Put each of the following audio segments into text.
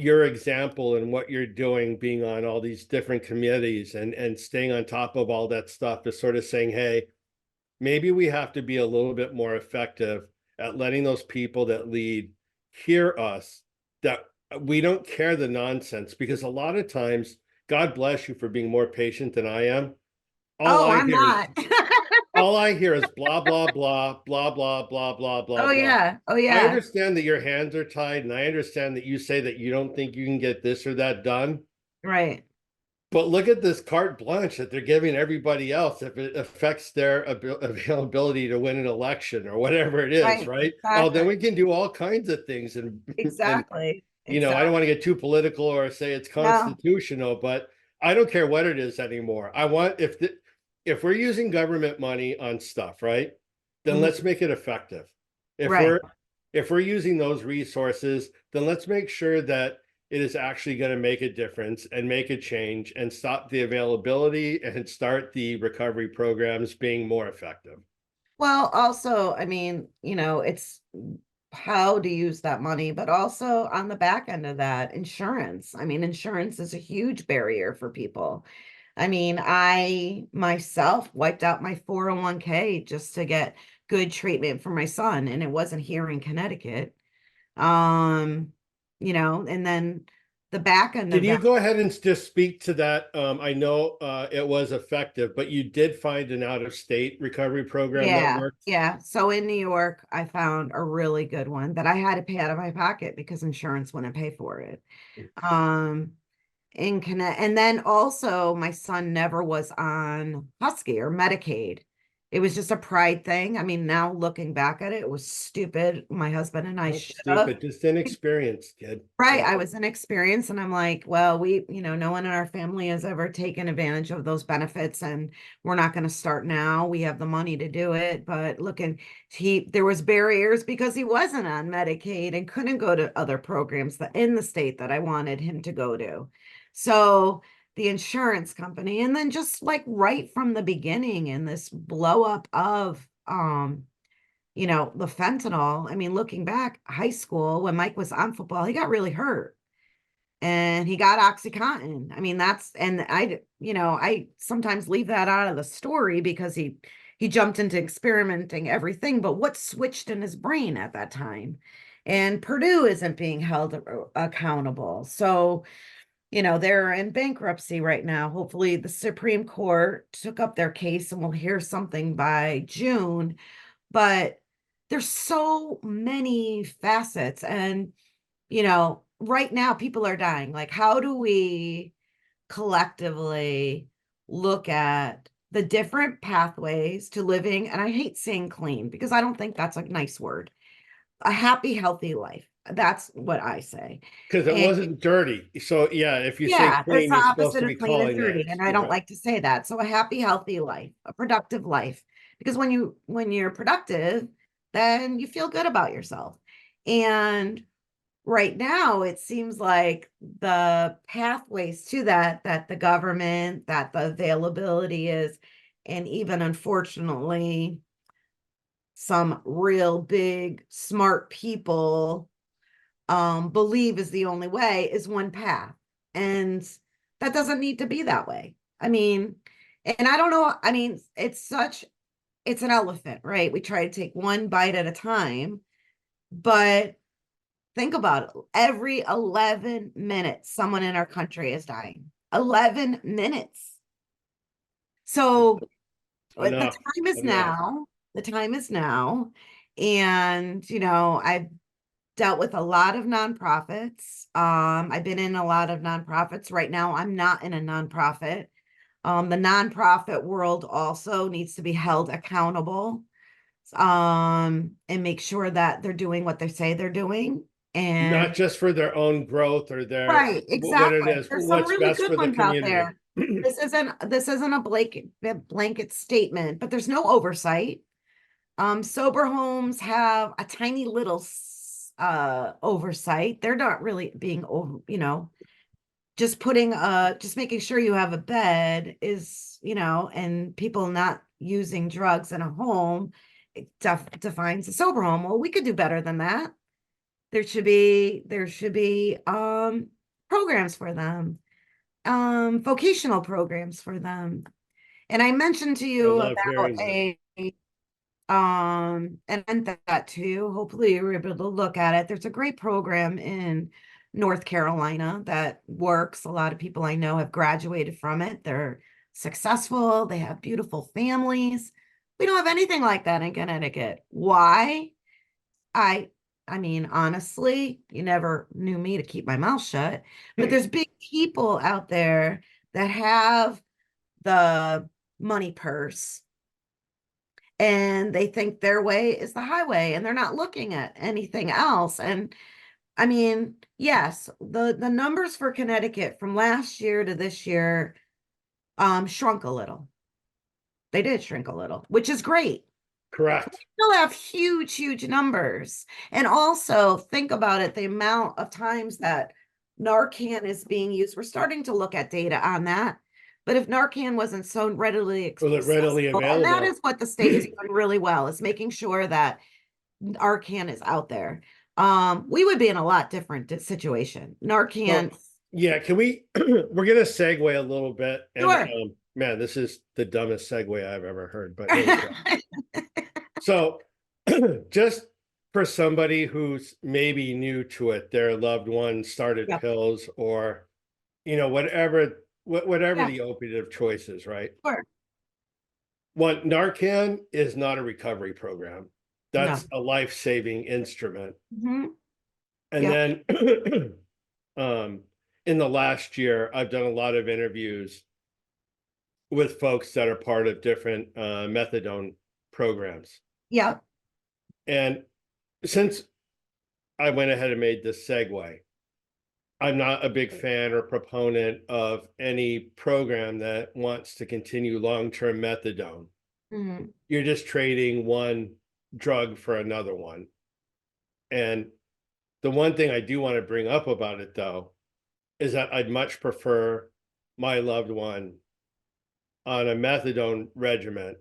your example and what you're doing, being on all these different committees and staying on top of all that stuff, is sort of saying, hey, maybe we have to be a little bit more effective at letting those people that lead hear us, that we don't care the nonsense, because a lot of times, God bless you for being more patient than I am. All Oh, I I'm hear is not. all I hear is blah, blah, blah, blah, blah, blah, blah, blah, Oh blah. yeah. Oh I yeah. understand that your hands are tied, and I understand that you say that you don't think you can get this or that done. Right. But look at this carte blanche that they're giving everybody else if it affects their availability to win an election or whatever it is, Right. right? Oh, then Exactly. we can do all kinds of things. And Exactly. I don't want Exactly. to get too political or say it's No. constitutional, but I don't care what it is anymore. I want if we're using government money on stuff, right? Then let's Mhm. make it effective. If Right. we're if we're using those resources, then let's make sure that it is actually going to make a difference and make a change and stop the availability and start the recovery programs being more effective. Well, also, I mean, it's how to use that money, but also on the back end of that, insurance. I mean, insurance is a huge barrier for people. I mean, I myself wiped out my 401k just to get good treatment for my son, and it wasn't here in Connecticut. Um, and then the back end Can of you that. go ahead and just speak to that? I know it was effective, but you did find an out-of-state recovery program that Yeah, worked. yeah. So in New York, I found a really good one that I had to pay out of my pocket because insurance wouldn't pay for it. Um, in Connect, and then also my son never was on Husky or Medicaid. It was just a pride thing. I mean, now looking back at it, it was stupid. My husband and I Not should have. stupid, just inexperienced, kid. Right. That's I all. was inexperienced and I'm like, well, no one in our family has ever taken advantage of those benefits and we're not going to start now. We have the money to do it. But looking, there was barriers because he wasn't on Medicaid and couldn't go to other programs that in the state that I wanted him to go to. So the insurance company, and then just like right from the beginning in this blow up of the fentanyl. I mean, looking back, high school, when Mike was on football, he got really hurt and he got Oxycontin. I mean, and I sometimes leave that out of the story because he jumped into experimenting everything, but what switched in his brain at that time? And Purdue isn't being held accountable. So, they're in bankruptcy right now. Hopefully, the Supreme Court took up their case and we'll hear something by June. But there's so many facets. And, right now people are dying. Like, how do we collectively look at the different pathways to living? And I hate saying clean because I don't think that's a nice word. A happy, healthy life. That's what I say. Because it And wasn't dirty. So yeah, if you say yeah, that's clean, the you're supposed opposite to of be clean and calling dirty. that. And I don't Yeah. like to say that. So a happy, healthy life, a productive life. Because when you're productive, then you feel good about yourself. And right now it seems like the pathways to that the government, that the availability is, and even unfortunately, some real big smart people believe is the only way is one path. And that doesn't need to be that way. I mean, and I don't know, I mean, it's an elephant, right? We try to take one bite at a time, but think about it. Every 11 minutes, someone in our country is dying. 11 minutes. So the Enough. time is Enough. now. The time is now. And, I've dealt with a lot of nonprofits. I've been in a lot of nonprofits. Right now, I'm not in a nonprofit. The nonprofit world also needs to be held accountable, and make sure that they're doing what they say they're doing. Not And just for their own growth or their right, what it exactly. is, There's some what's really best good for the ones out community. there. This isn't a blanket statement, but there's no oversight. Sober homes have a tiny little oversight. They're not really being over, just making sure you have a bed is, and people not using drugs in a home, it defines a sober home. Well, we could do better than that. There should be programs for them, vocational programs for them. And I mentioned to I you love about hearing that. a and that too. Hopefully you were able to look at it. There's a great program in North Carolina that works. A lot of people I know have graduated from it. They're successful, they have beautiful families. We don't have anything like that in Connecticut. Why? I I mean, honestly, you never knew me to keep my mouth shut, but there's big people out there that have the money purse and they think their way is the highway and they're not looking at anything else. And I mean, yes, the numbers for Connecticut from last year to this year shrunk a little. They did shrink a little, which is great. Correct. Still have huge, huge numbers. And also think about it, the amount of times that Narcan is being used. We're starting to look at data on that. But if Narcan wasn't so readily Was it readily accessible, and that available? is what the state is doing really well, is making sure that Narcan is out there. We would be in a lot different situation. So, Narcan, yeah, can we, we're gonna segue a little bit and sure. man, this is the dumbest segue I've ever heard, but here we go. So just for somebody who's maybe new to it, their loved one started Yep. pills or, whatever Yeah, the opiate of choice is, right? sure. One, Narcan is not a recovery program. No. That's a life-saving instrument. Hmm. And Yep. then um, in the last year, I've done a lot of interviews with folks that are part of different methadone programs. Yep. And since I went ahead and made this segue, I'm not a big fan or proponent of any program that wants to continue long-term methadone. Hmm. You're just trading one drug for another one. And the one thing I do want to bring up about it, though, is that I'd much prefer my loved one on a methadone regimen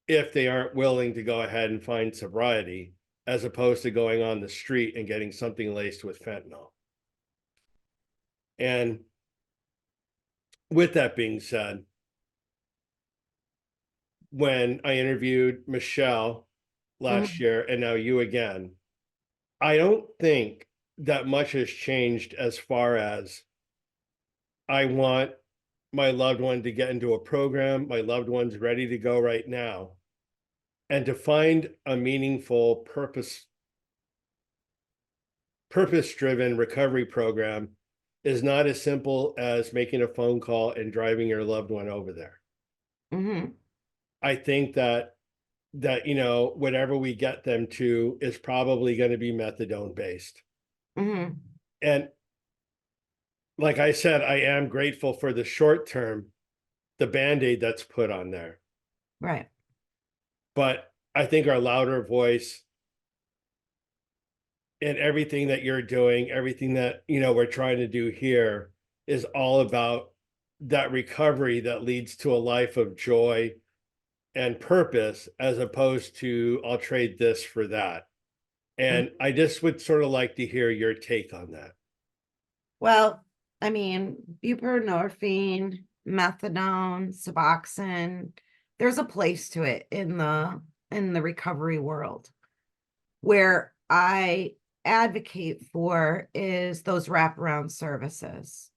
if they aren't willing to go ahead and find sobriety, as opposed to going on the street and getting something laced with fentanyl. And with that being said, when I interviewed Michelle last Hmm. year and now you again, I don't think that much has changed as far as I want my loved one to get into a program, my loved one's ready to go right now, and to find a meaningful purpose-driven recovery program is not as simple as making a phone call and driving your loved one over there. Hmm. I think that whatever we get them to is probably going to be methadone based. Hmm. And like I said, I am grateful for the short term, the band-aid that's put on there. Right. But I think our louder voice and everything that you're doing, everything that we're trying to do here is all about that recovery that leads to a life of joy and purpose, as opposed to I'll trade this for that. And I just would sort of like to hear your take on that. Well, I mean, buprenorphine, methadone, Suboxone, there's a place to it in the recovery world. Where I advocate for is those wraparound services.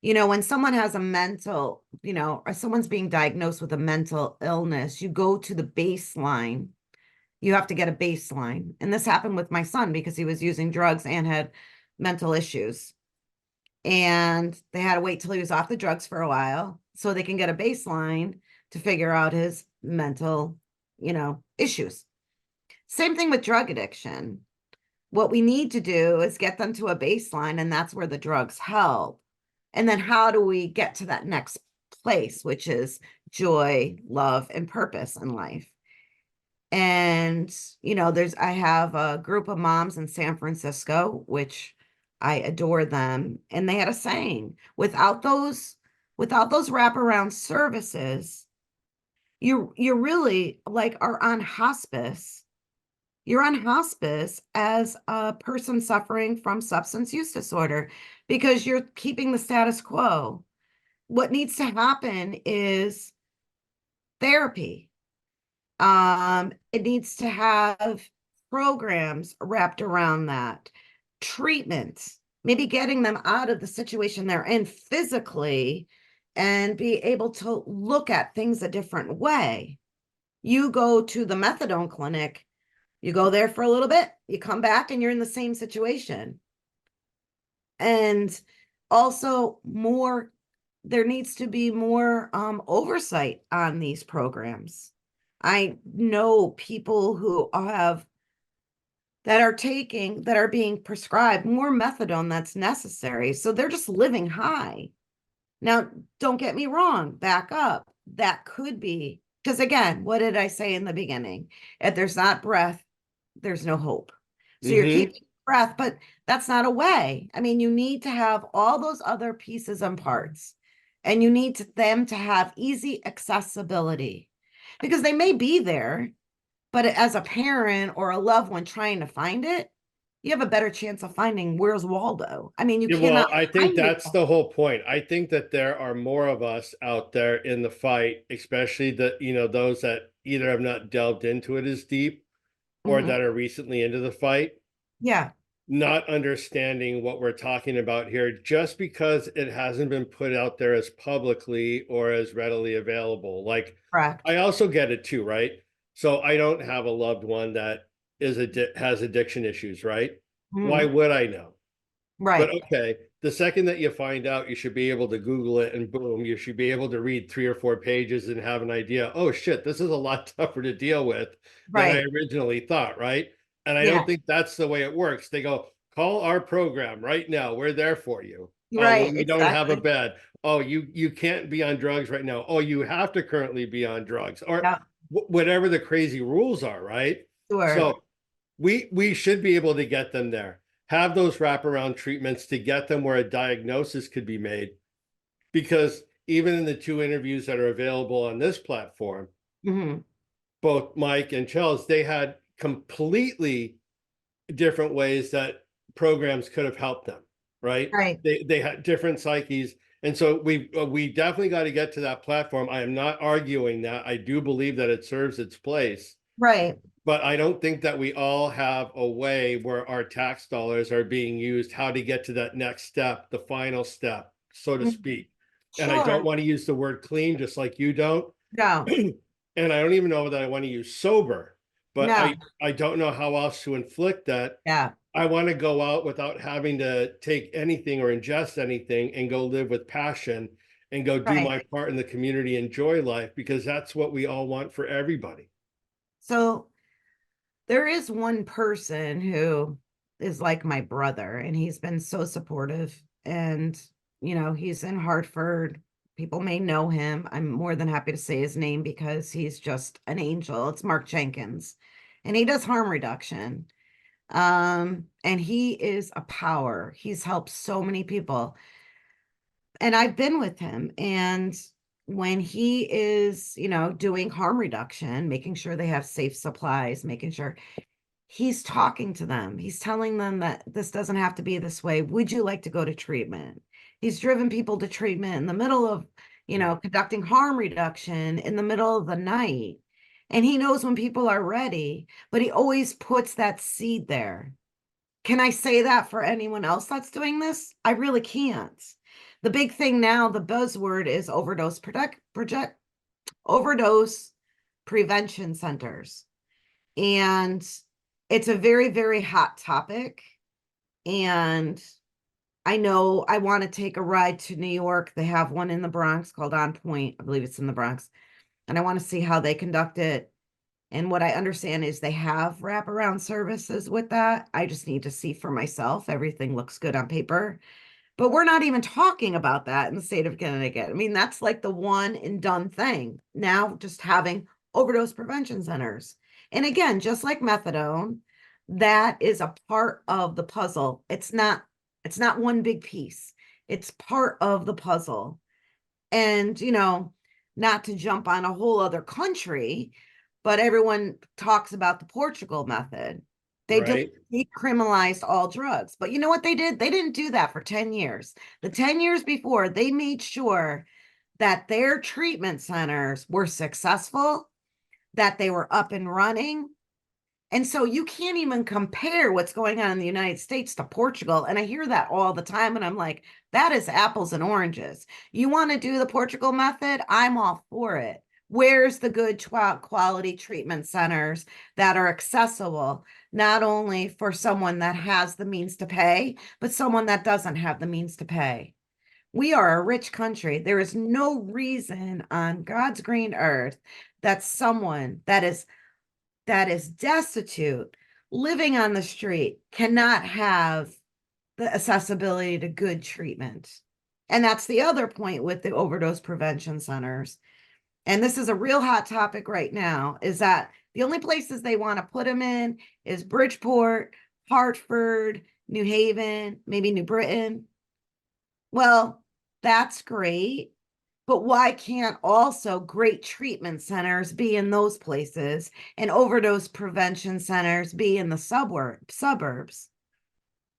When someone has a mental, or someone's being diagnosed with a mental illness, you go to the baseline. You have to get a baseline. And this happened with my son because he was using drugs and had mental issues. And they had to wait till he was off the drugs for a while so they can get a baseline to figure out his mental, issues. Same thing with drug addiction. What we need to do is get them to a baseline, and that's where the drugs help. And then how do we get to that next place, which is joy, love, and purpose in life? And, I have a group of moms in San Francisco, which I adore them. And they had a saying, without those wraparound services, you really like are on hospice. You're on hospice as a person suffering from substance use disorder because you're keeping the status quo. What needs to happen is therapy. It needs to have programs wrapped around that, treatments, maybe getting them out of the situation they're in physically and be able to look at things a different way. You go to the methadone clinic, you go there for a little bit, you come back and you're in the same situation. And also there needs to be more oversight on these programs. I know people who that are being prescribed more methadone that's necessary. So they're just living high. Now, don't get me wrong, back up. That could be, because again, what did I say in the beginning? If there's not breath, there's no hope. So you're Mm-hmm. keeping breath, but that's not a way. I mean, you need to have all those other pieces and parts, and you need them to have easy accessibility because they may be there, but as a parent or a loved one trying to find it, you have a better chance of finding where's Waldo. I mean, you Yeah, well, cannot I think find it. that's the whole point. I think that there are more of us out there in the fight, especially those that either have not delved into it as deep or Mhm. that are recently into the fight, Yeah, not understanding what we're talking about here just because it hasn't been put out there as publicly or as readily available. Like, correct. I also get it too, right? So I don't have a loved one that has addiction issues, right? Why Mhm. would I know? But Right, okay, the second that you find out, you should be able to Google it and boom, you should be able to read 3 or 4 pages and have an idea. Oh shit, this is a lot tougher to deal with than I right. originally thought, right? And I don't Yeah, think that's the way it works. They go, call our program right now. We're there for you. Oh, well, right, we don't have a exactly. bed. Oh, you can't be on drugs right now. Oh, you have to currently be on drugs or Yeah, whatever the crazy rules are, right? sure. So we should be able to get them there, have those wraparound treatments to get them where a diagnosis could be made. Because even in the 2 interviews that are available on this platform, Mhm. both Mike and Chels, they had completely different ways that programs could have helped them, right? Right, They had different psyches. And so we definitely got to get to that platform. I am not arguing that. I do believe that it serves its place. right. But I don't think that we all have a way where our tax dollars are being used, how to get to that next step, the final step, so to Mhm. speak. And I don't Sure. want to use the word clean, just like you don't. No, And I don't even know that I want to use sober, but no. I don't know how else to inflict that. Yeah, I want to go out without having to take anything or ingest anything and go live with passion and go do right. my part in the community, enjoy life, because that's what we all want for everybody. So there is one person who is like my brother, and he's been so supportive. And, he's in Hartford. People may know him. I'm more than happy to say his name because he's just an angel. It's Mark Jenkins, and he does harm reduction. And he is a power. He's helped so many people. And I've been with him. And when he is, doing harm reduction, making sure they have safe supplies, making sure he's talking to them. He's telling them that this doesn't have to be this way. Would you like to go to treatment? He's driven people to treatment in the middle of, conducting harm reduction in the middle of the night. And he knows when people are ready, but he always puts that seed there. Can I say that for anyone else that's doing this? I really can't. The big thing now, the buzzword is overdose prevention centers. And it's a very, very hot topic. And I know I want to take a ride to New York. They have one in the Bronx called On Point. I believe it's in the Bronx. And I want to see how they conduct it. And what I understand is they have wraparound services with that. I just need to see for myself. Everything looks good on paper. But we're not even talking about that in the state of Connecticut. I mean, that's like the one and done thing. Now, just having overdose prevention centers. And again, just like methadone, that is a part of the puzzle. It's not one big piece. It's part of the puzzle. And, not to jump on a whole other country, but everyone talks about the Portugal method. They just right? decriminalized all drugs. But you know what they did? They didn't do that for 10 years. The 10 years before, they made sure that their treatment centers were successful, that they were up and running. And so you can't even compare what's going on in the United States to Portugal. And I hear that all the time. And I'm like, that is apples and oranges. You want to do the Portugal method? I'm all for it. Where's the good quality treatment centers that are accessible, not only for someone that has the means to pay, but someone that doesn't have the means to pay? We are a rich country. There is no reason on God's green earth that someone that is destitute, living on the street, cannot have the accessibility to good treatment. And that's the other point with the overdose prevention centers. And this is a real hot topic right now, is that the only places they want to put them in is Bridgeport, Hartford, New Haven, maybe New Britain. Well, that's great. But why can't also great treatment centers be in those places and overdose prevention centers be in the suburbs?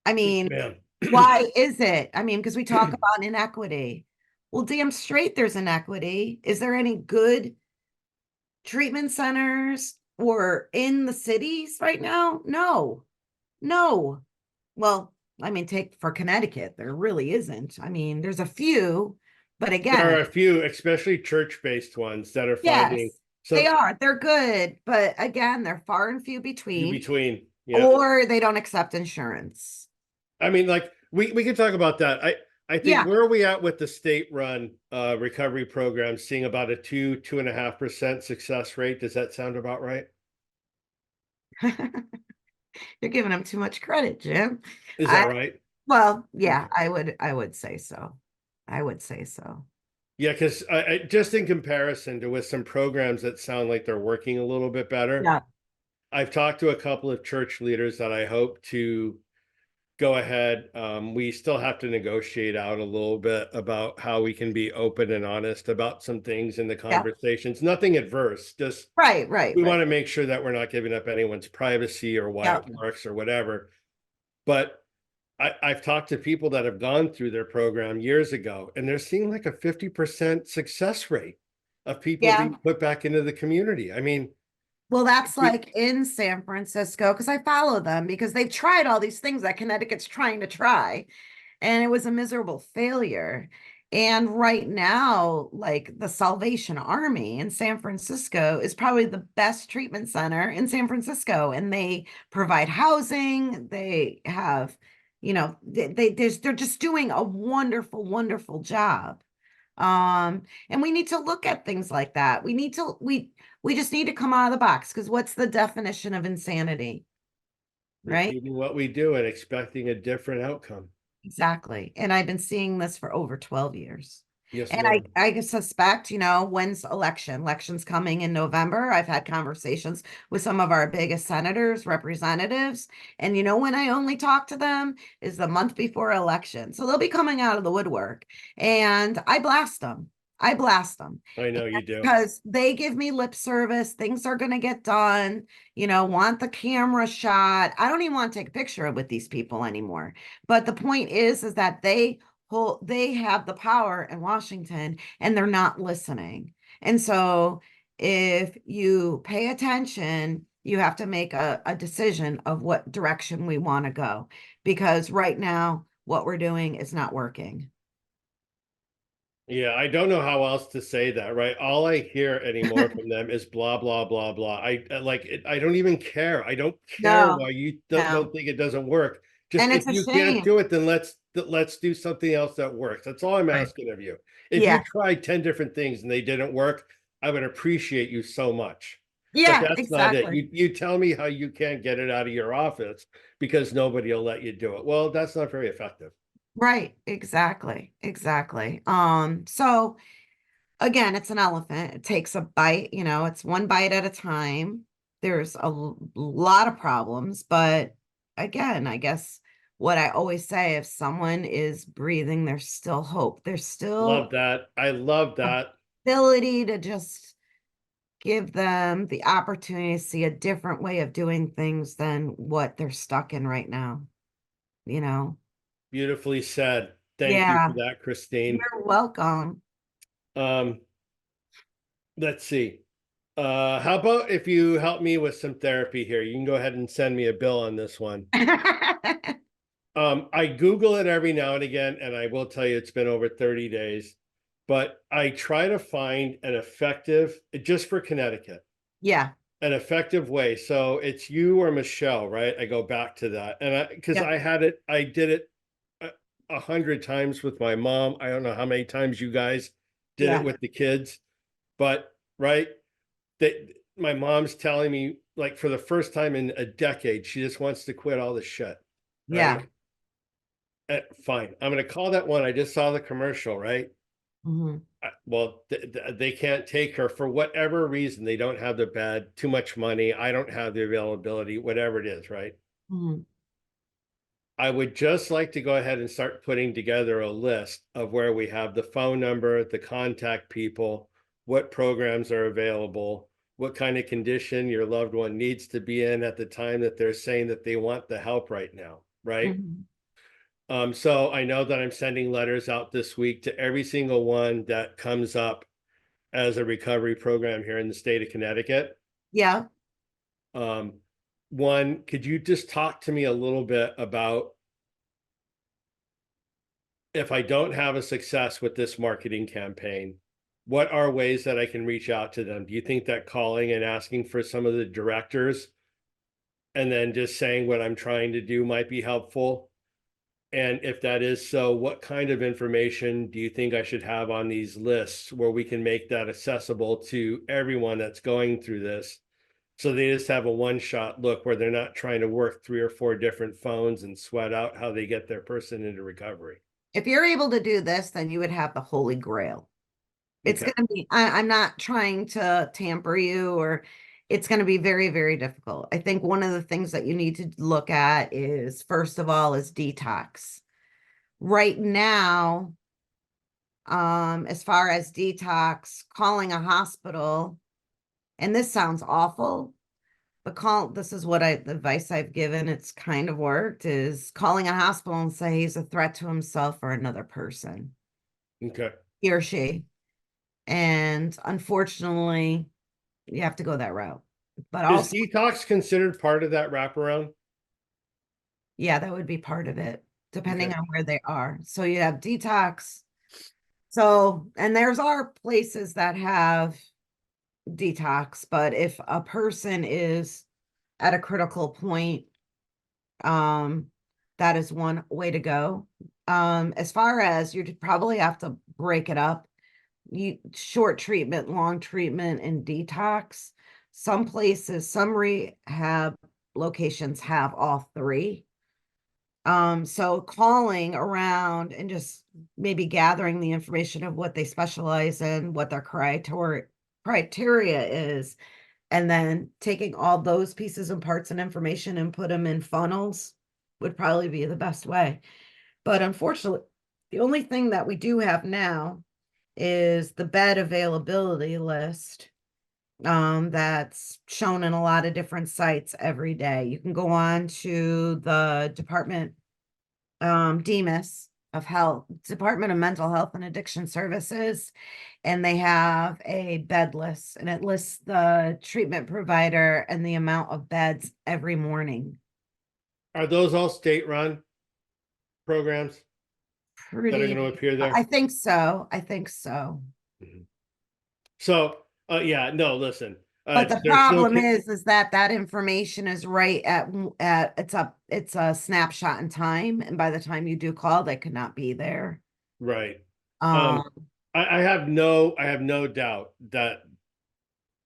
I mean, Yeah. why is it? I mean, because we talk about inequity. Well, damn straight there's inequity. Is there any good treatment centers or in the cities right now? No, no. Well, I mean, take for Connecticut, there really isn't. I mean, there's a few, but There again, are a few, especially church-based ones that are finding yes, they some are. They're good, but again, they're far and few few between, between. Yeah. or they don't accept insurance. I mean, like we can talk about that. I think Yeah. where are we at with the state-run recovery program, seeing about a 2.5% success rate? Does that sound about right? You're giving them too much credit, Jim. Is that I right? well, yeah, I would say so. I would say so. Yeah, because just in comparison to with some programs that sound like they're working a little bit better, Yeah. I've talked to a couple of church leaders that I hope to go ahead. We still have to negotiate out a little bit about how we can be open and honest about some things in the Yeah. conversations. Nothing adverse, just Right, right, we right. want to make sure that we're not giving up anyone's privacy or why Yeah. it works or whatever. But I've talked to people that have gone through their program years ago, and they're seeing like a 50% success rate of people Yeah. being put back into the community. I mean, Well, that's we, like in San Francisco because I follow them because they've tried all these things that Connecticut's trying to try, and it was a miserable failure. And right now, like the Salvation Army in San Francisco is probably the best treatment center in San Francisco, and they provide housing. They have, they're just doing a wonderful, wonderful job. And we need to look at things like that. We just need to come out of the box because what's the definition of insanity, right? repeating what we do and expecting a different outcome. Exactly. And I've been seeing this for over 12 years. Yes, And ma'am. I suspect, when's election? Election's coming in November. I've had conversations with some of our biggest senators, representatives. And when I only talk to them is the month before election. So they'll be coming out of the woodwork. And I blast them. I blast them I know you do. because they give me lip service. Things are going to get done, want the camera shot. I don't even want to take a picture with these people anymore. But the point is that they have the power in Washington and they're not listening. And so if you pay attention, you have to make a decision of what direction we want to go. Because right now, what we're doing is not working. Yeah, I don't know how else to say that, right? All I hear anymore from them is blah blah blah blah. Like it, I don't even care. I don't care No, why you don't no. think it doesn't work. Just And if it's a you can't shame. do it, then let's do something else that works. That's all I'm Right. asking of you. If you Yeah. tried 10 different things and they didn't work, I would appreciate you so much. But Yeah, that's not it. exactly. You tell me how you can't get it out of your office because nobody will let you do it. Well, that's not very effective. Right. Exactly. Exactly. So again, it's an elephant. It takes a bite, it's one bite at a time. There's lot of problems, but again, I guess what I always say, if someone is breathing, there's still hope. There's Love still that. I love that. ability to just give them the opportunity to see a different way of doing things than what they're stuck in right now, you know? Beautifully said. Thank you for Yeah, that, Christine. you're welcome. Um, let's see. How about if you help me with some therapy here? You can go ahead and send me a bill on this one. I Google it every now and again, and I will tell you it's been over 30 days, but I try to find an effective, just for Connecticut, Yeah, an effective way. So it's you or Michelle, right? I go back to that. And because yep, I did it 100 times with my mom. I don't know how many times you guys did it yeah, with the kids, but right, that my mom's telling me like for the first time in a decade, she just wants to quit all this shit, yeah. right? Fine. I'm going to call that one. I just saw the commercial, right? Mhm, Well, they can't take her for whatever reason. They don't have the bed, too much money. I don't have the availability, whatever it is, right? mhm, I would just like to go ahead and start putting together a list of where we have the phone number, the contact people, what programs are available, what kind of condition your loved one needs to be in at the time that they're saying that they want the help right now, right? mhm. So I know that I'm sending letters out this week to every single one that comes up as a recovery program here in the state of Connecticut. Yeah. Um, one, could you just talk to me a little bit about if I don't have a success with this marketing campaign, what are ways that I can reach out to them? Do you think that calling and asking for some of the directors and then just saying what I'm trying to do might be helpful? And if that is so, what kind of information do you think I should have on these lists where we can make that accessible to everyone that's going through this? So they just have a one-shot look where they're not trying to work 3 or 4 different phones and sweat out how they get their person into recovery. If you're able to do this, then you would have the Holy Grail. It's Okay. going to be, I'm not trying to tamper you, or it's going to be very, very difficult. I think one of the things that you need to look at is, first of all, is detox. Right now, as far as detox, calling a hospital, and this sounds awful, but this is what the advice I've given, it's kind of worked, is calling a hospital and say he's a threat to himself or another person, Okay. he or she. And unfortunately, you have to go that route. But Is also, detox considered part of that wraparound? yeah, that would be part of it, Okay. depending on where they are. So you have detox. So, and there's are places that have detox, but if a person is at a critical point, um, that is one way to go. As far as you probably have to break it up, you short treatment, long treatment, and detox. Some places, some rehab locations have all three. So calling around and just maybe gathering the information of what they specialize in, what their criteria is, and then taking all those pieces and parts and information and put them in funnels would probably be the best way. But unfortunately, the only thing that we do have now is the bed availability list, that's shown in a lot of different sites every day. You can go on to the department, DEMIS of Health, Department of Mental Health and Addiction Services, and they have a bed list, and it lists the treatment provider and the amount of beds every morning. Are those all state-run programs that are going to Pretty, appear I there? think so. I think so. Mhm. So, yeah, no, listen, But the there's no, problem is that that information is right at it's a snapshot in time, and by the time you do call, they could not be there. right. Um, Um, I have no doubt that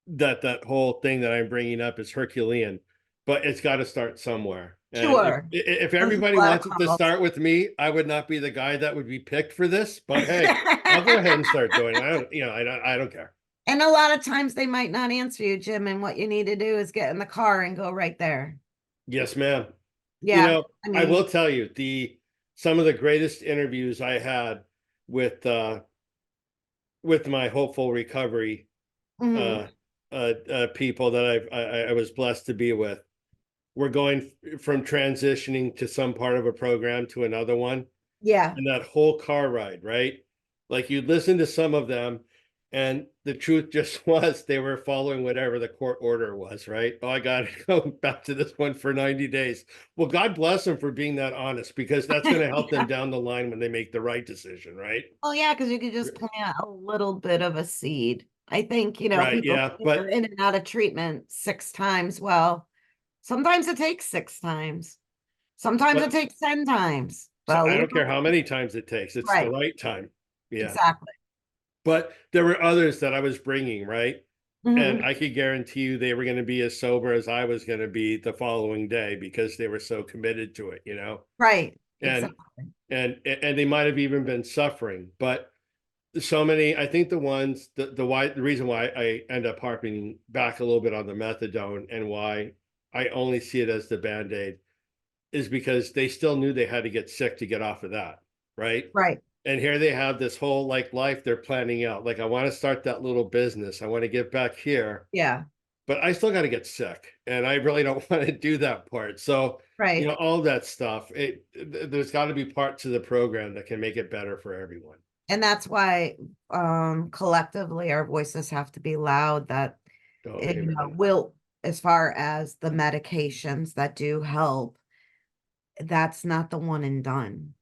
that whole thing that I'm bringing up is Herculean, but it's got to start somewhere. And sure, if there's a everybody lot of wants it to calls. start with me, I would not be the guy that would be picked for this. But hey, I'll go ahead and start doing it. I don't, I don't care. And a lot of times they might not answer you, Jim, and what you need to do is get in the car and go right there. Yes, ma'am. Yeah, I I mean, will tell you the some of the greatest interviews I had with uh with my hopeful recovery mhm, uh people that I was blessed to be with. We're going from transitioning to some part of a program to another one, Yeah. and that whole car ride, right? Like you'd listen to some of them, and the truth just was they were following whatever the court order was, right? Oh, I got to go back to this one for 90 days. Well, God bless them for being that honest, because that's going to help them down the line when they make the right decision, right? Oh yeah, because you could just plant a little bit of a seed. I think, Right. people Yeah. think they're But in and out of treatment 6 times. Well, sometimes it takes 6 times. Sometimes it but takes 10 times. so Well, I don't care how many times it takes, it's the right, right time. Yeah. exactly. But there were others that I was bringing, right? And Mhm. I could guarantee you they were going to be as sober as I was going to be the following day, because they were so committed to it. Right, And exactly. and they might have even been suffering, but so many, I think the ones, the reason why I end up harping back a little bit on the methadone, and why I only see it as the Band-Aid, is because they still knew they had to get sick to get off of that, right? Right. And here they have this whole like life they're planning out. Like, I want to start that little business. I want to get back here, Yeah. but I still got to get sick. And I really don't want to do that part. So, Right. all that stuff, there's got to be parts of the program that can make it better for everyone. And that's why collectively our voices have to be loud that Oh, amen. will, as far as the medications that do help, that's not the one and done.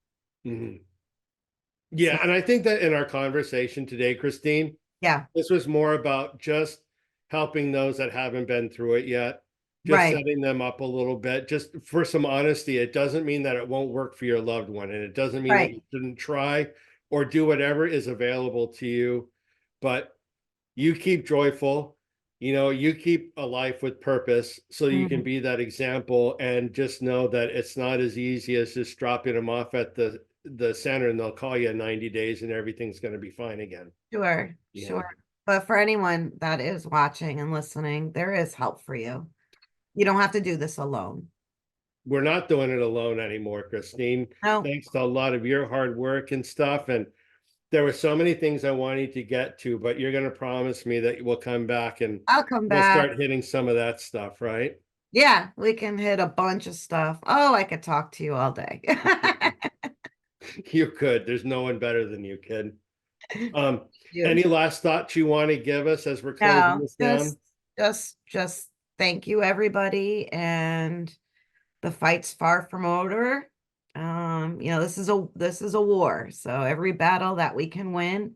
Mhm. It's Yeah. not. And I think that in our conversation today, Christine, Yeah. this was more about just helping those that haven't been through it yet, just Right. setting them up a little bit, just for some honesty. It doesn't mean that it won't work for your loved one, and it doesn't mean that Right. you shouldn't try or do whatever is available to you. But you keep joyful, you keep a life with purpose, so you can Mhm. be that example, and just know that it's not as easy as just dropping them off at the center, and they'll call you in 90 days and everything's going to be fine again. Sure. Yeah. Sure. But for anyone that is watching and listening, there is help for you. You don't have to do this alone. We're not doing it alone anymore, Christine. No, Thanks to a lot of your hard work and stuff. And there were so many things I wanted to get to, but you're going to promise me that we'll come back and I'll come we'll back. start hitting some of that stuff, right? Yeah, we can hit a bunch of stuff. Oh, I could talk to you all day. You could. There's no one better than you, kid. Um, You. any last thoughts you want to give us as we're closing No, this down? just thank you, everybody. And the fight's far from over. This is a war. So every battle that we can win,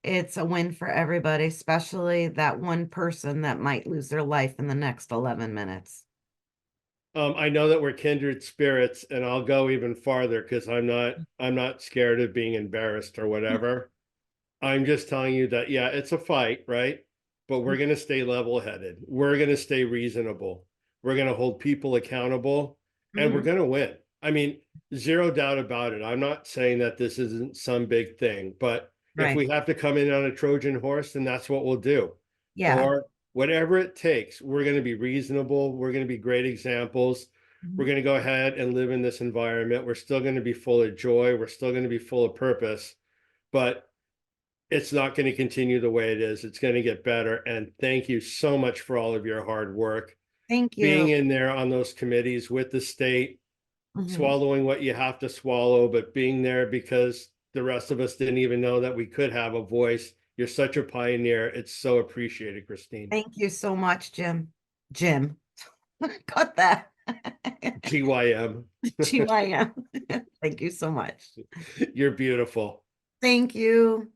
it's a win for everybody, especially that one person that might lose their life in the next 11 minutes. I know that we're kindred spirits, and I'll go even farther, because I'm not scared of being embarrassed or whatever. I'm just telling you that, yeah, it's a fight, right? But we're going to stay level headed. We're going to stay reasonable. We're going to hold people accountable, and we're Mhm. going to win. I mean, zero doubt about it. I'm not saying that this isn't some big thing, but if Right. we have to come in on a Trojan horse, then that's what we'll do. Yeah. Or whatever it takes, we're going to be reasonable. We're going to be great examples. We're Mhm. going to go ahead and live in this environment. We're still going to be full of joy. We're still going to be full of purpose. But it's not going to continue the way it is. It's going to get better. And thank you so much for all of your hard work, Thank being you. in there on those committees with the state, Mhm. swallowing what you have to swallow, but being there because the rest of us didn't even know that we could have a voice. You're such a pioneer. It's so appreciated, Christine. Thank you so much, Jim. Jim. Cut that. GYM. GYM. Thank you so much. You're beautiful. Thank you.